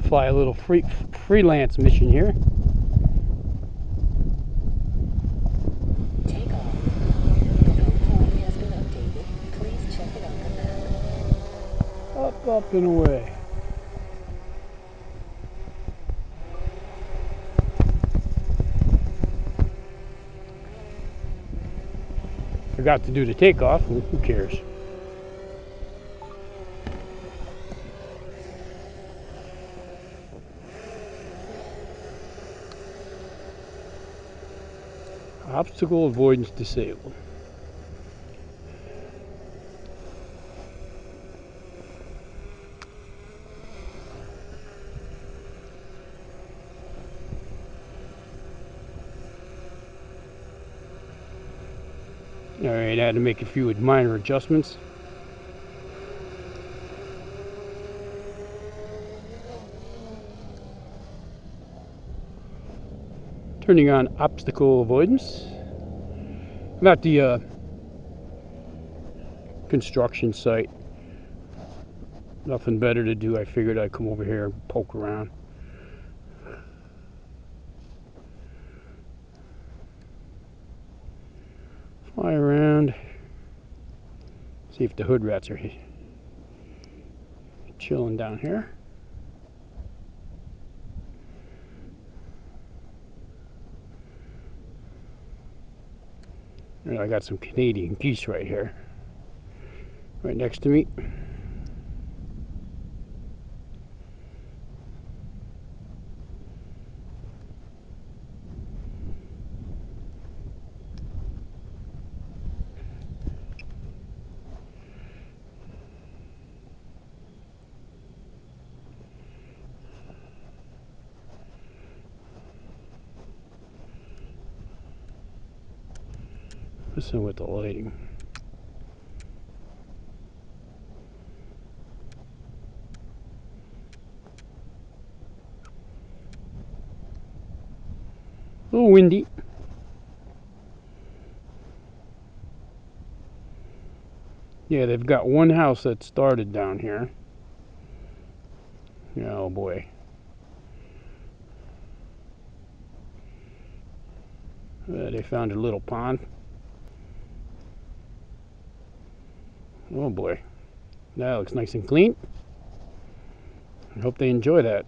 fly a little freelance mission here. Takeoff. The phone has been updated. Please check it on the map. Up and away. Forgot to do the takeoff. Who cares? Obstacle avoidance disabled. Alright, I had to make a few minor adjustments. Turning on obstacle avoidance. I'm at the construction site. Nothing better to do. I figured I'd come over here and poke around. Fly around. See if the hood rats are chilling down here. And I got some Canadian geese right here, right next to me. Listen with the lighting. A little windy. Yeah, they've got one house that started down here. Oh boy. They found a little pond. Oh boy. That looks nice and clean. I hope they enjoy that.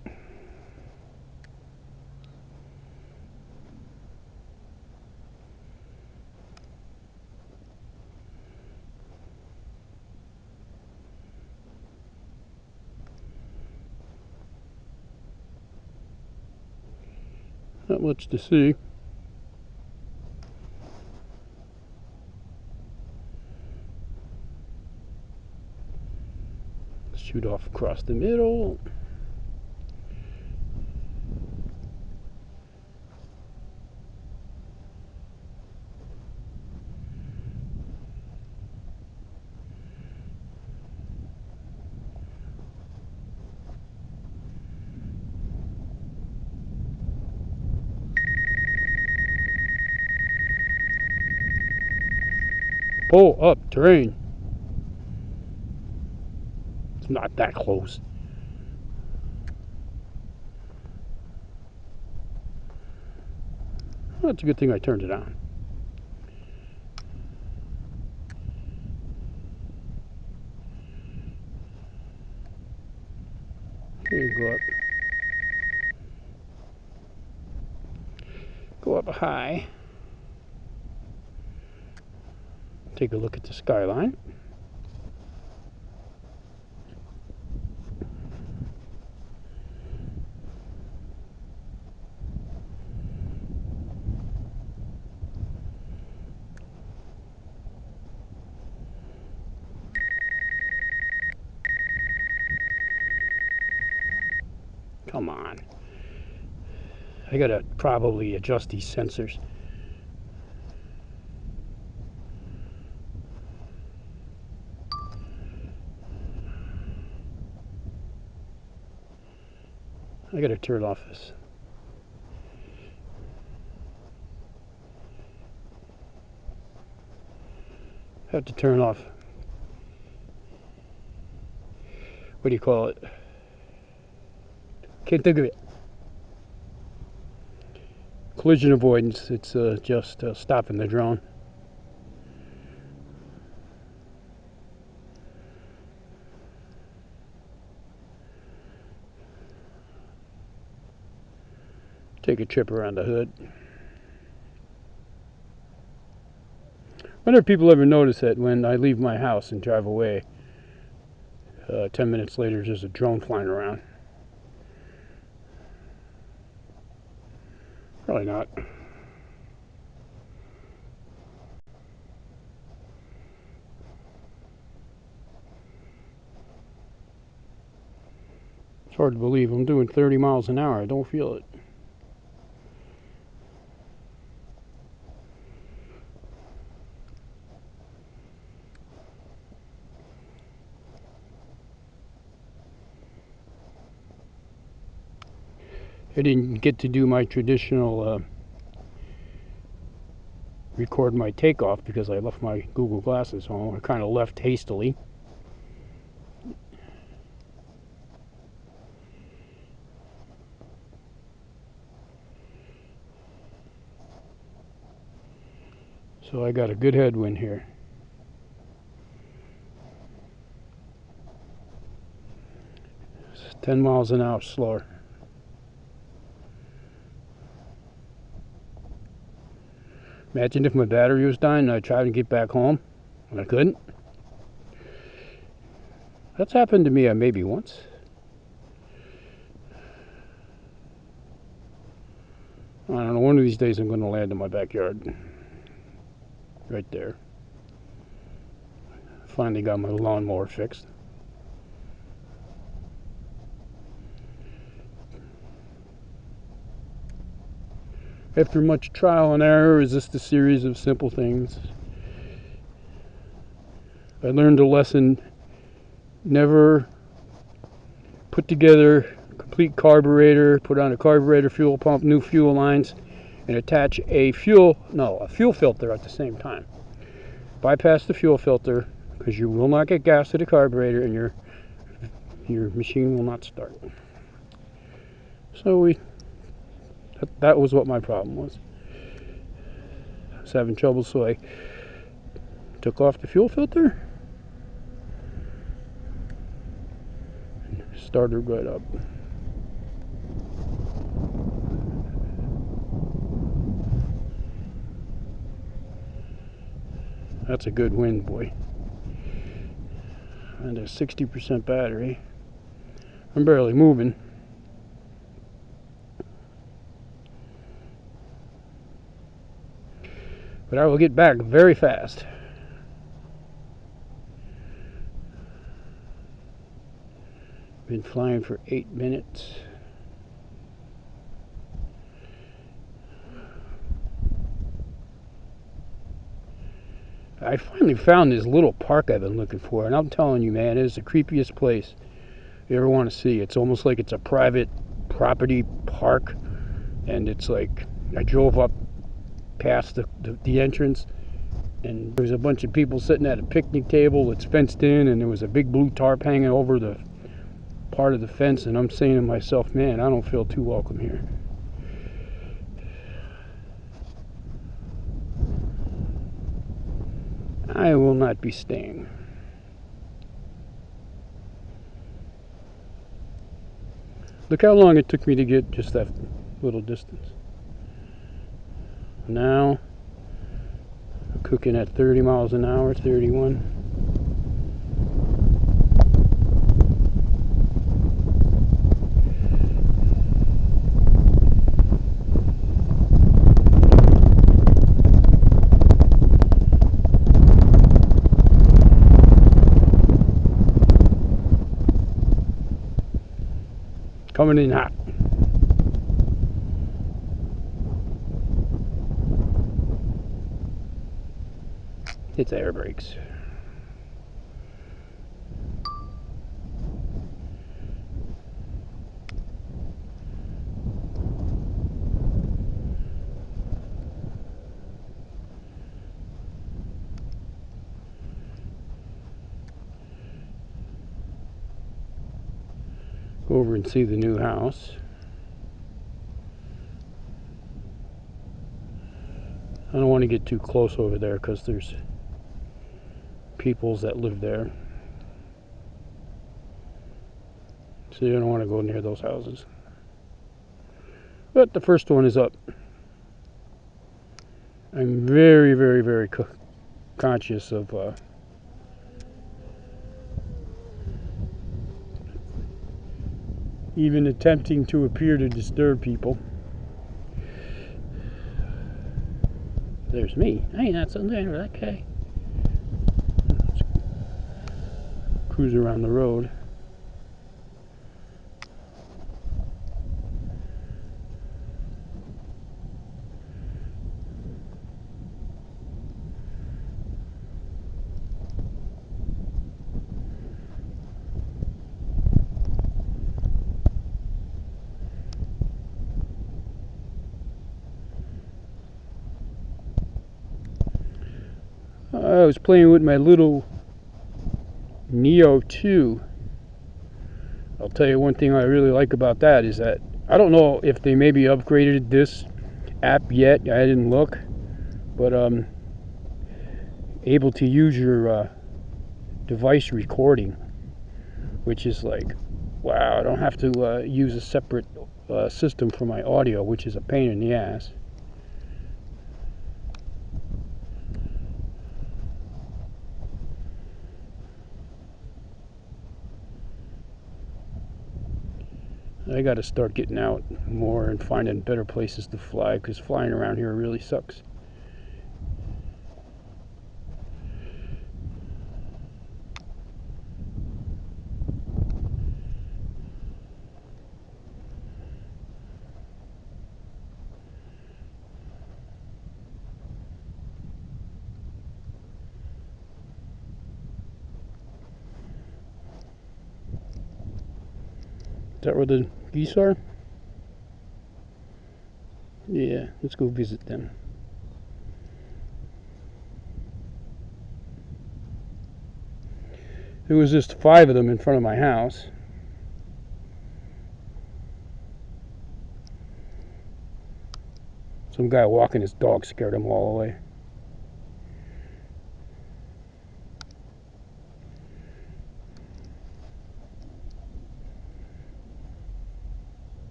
Not much to see. Shoot off across the middle. Pull up terrain. It's not that close. Well, it's a good thing I turned it on. Here you go up high. Take a look at the skyline. Come on. I gotta probably adjust these sensors. I gotta turn off this. Have to turn off. What do you call it? Can't think of it. Collision avoidance. It's just stopping the drone. Take a trip around the hood. Wonder if people ever notice that when I leave my house and drive away, 10 minutes later there's a drone flying around. Probably not. It's hard to believe. I'm doing 30 miles an hour. I don't feel it. I didn't get to do my traditional record my takeoff because I left my Google glasses home. I kind of left hastily. So I got a good headwind here. It's 10 miles an hour slower. Imagine if my battery was dying and I tried to get back home and I couldn't. That's happened to me maybe once. I don't know, one of these days I'm going to land in my backyard. Right there. Finally got my lawnmower fixed. After much trial and error, is just a series of simple things. I learned a lesson. Never put together a complete carburetor, put on a carburetor, fuel pump, new fuel lines, and attach a fuel filter at the same time. Bypass the fuel filter because you will not get gas to the carburetor and your machine will not start. So that was what my problem was. I was having trouble, so I took off the fuel filter and started right up. That's a good wind, boy. And a 60% battery. I'm barely moving. But I will get back very fast. Been flying for 8 minutes. I finally found this little park I've been looking for, and I'm telling you, man, it is the creepiest place you ever want to see. It's almost like it's a private property park, and it's like I drove up past the entrance, and there was a bunch of people sitting at a picnic table that's fenced in, and there was a big blue tarp hanging over the part of the fence, and I'm saying to myself, man, I don't feel too welcome here. I will not be staying. Look how long it took me to get just that little distance. Now, cooking at 30 miles an hour, 31. Coming in hot. It's air brakes. over and see the new house. I don't want to get too close over there because there's peoples that live there. So you don't want to go near those houses. But the first one is up. I'm very, very, very conscious of even attempting to appear to disturb people. There's me. Hey, that's there. Okay. Let's cruise around the road. I was playing with my little Neo 2. I'll tell you one thing I really like about that is that I don't know if they maybe upgraded this app yet. I didn't look, but able to use your device recording, which is like, wow, I don't have to use a separate system for my audio, which is a pain in the ass. I got to start getting out more and finding better places to fly, because flying around here really sucks. Is that where the geese are? Yeah, let's go visit them. There was just 5 of them in front of my house. Some guy walking his dog scared them all away.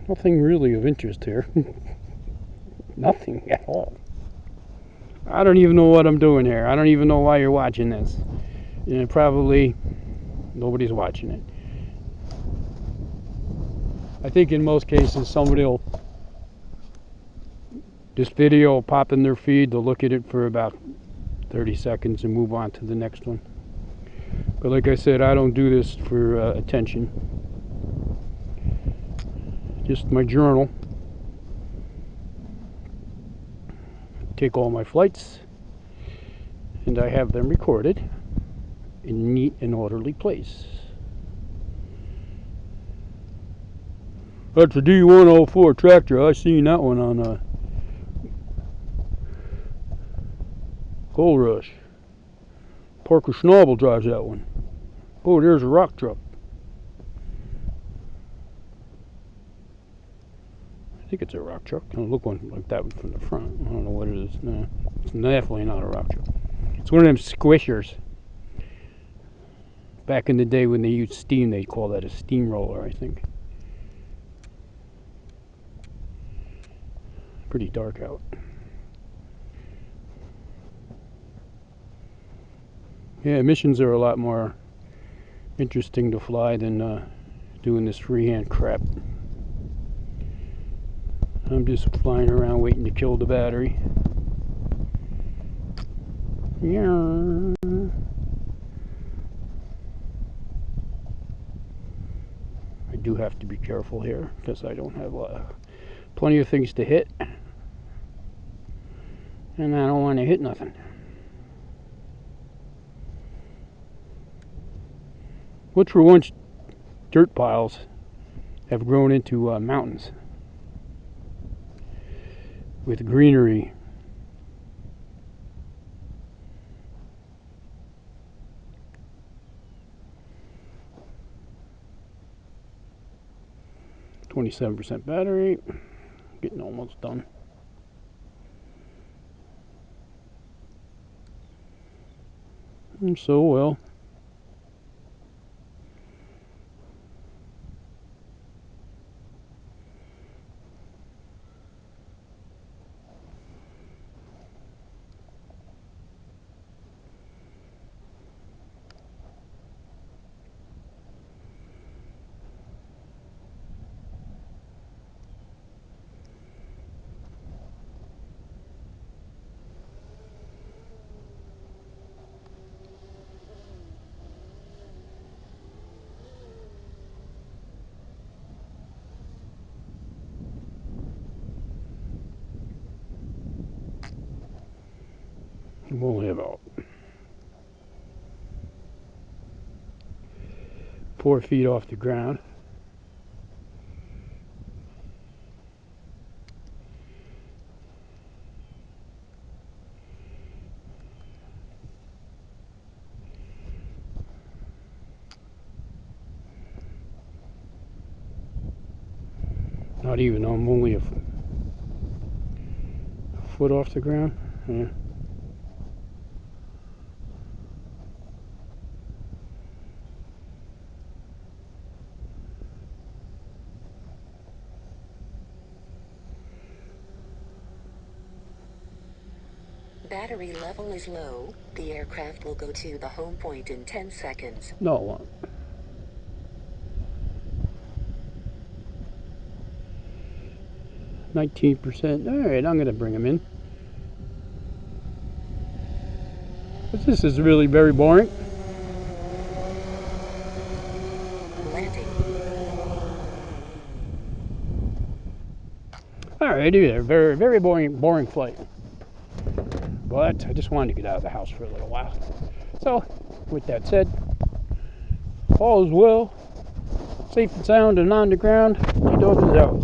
Nothing really of interest here. Nothing at all. I don't even know what I'm doing here. I don't even know why you're watching this. And probably nobody's watching it. I think in most cases somebody will, this video will pop in their feed, they'll look at it for about 30 seconds and move on to the next one. But like I said, I don't do this for attention. Just my journal. Take all my flights and I have them recorded in a neat and orderly place. That's a D104 tractor. I seen that one on Gold Rush. Parker Schnabel drives that one. Oh, there's a rock truck. I think it's a rock truck. It don't look one like that one from the front. I don't know what it is. No, it's definitely not a rock truck. It's one of them squishers. Back in the day when they used steam, they'd call that a steamroller, I think. Pretty dark out. Yeah, missions are a lot more interesting to fly than doing this freehand crap. I'm just flying around waiting to kill the battery. Yeah. I do have to be careful here because I don't have plenty of things to hit. And I don't want to hit nothing. Which were once dirt piles have grown into mountains with greenery. %, battery. Getting almost done. And so well. I'm only about 4 feet off the ground. Not even, I'm only a foot off the ground. Yeah. Battery level is low. The aircraft will go to the home point in 10 seconds. No, it won't. 19%. Alright, I'm going to bring them in. But this is really very boring. Landing. Alrighty there. Very, very boring flight. But I just wanted to get out of the house for a little while. So, with that said, all is well. Safe and sound and on the ground. T-Dog is out.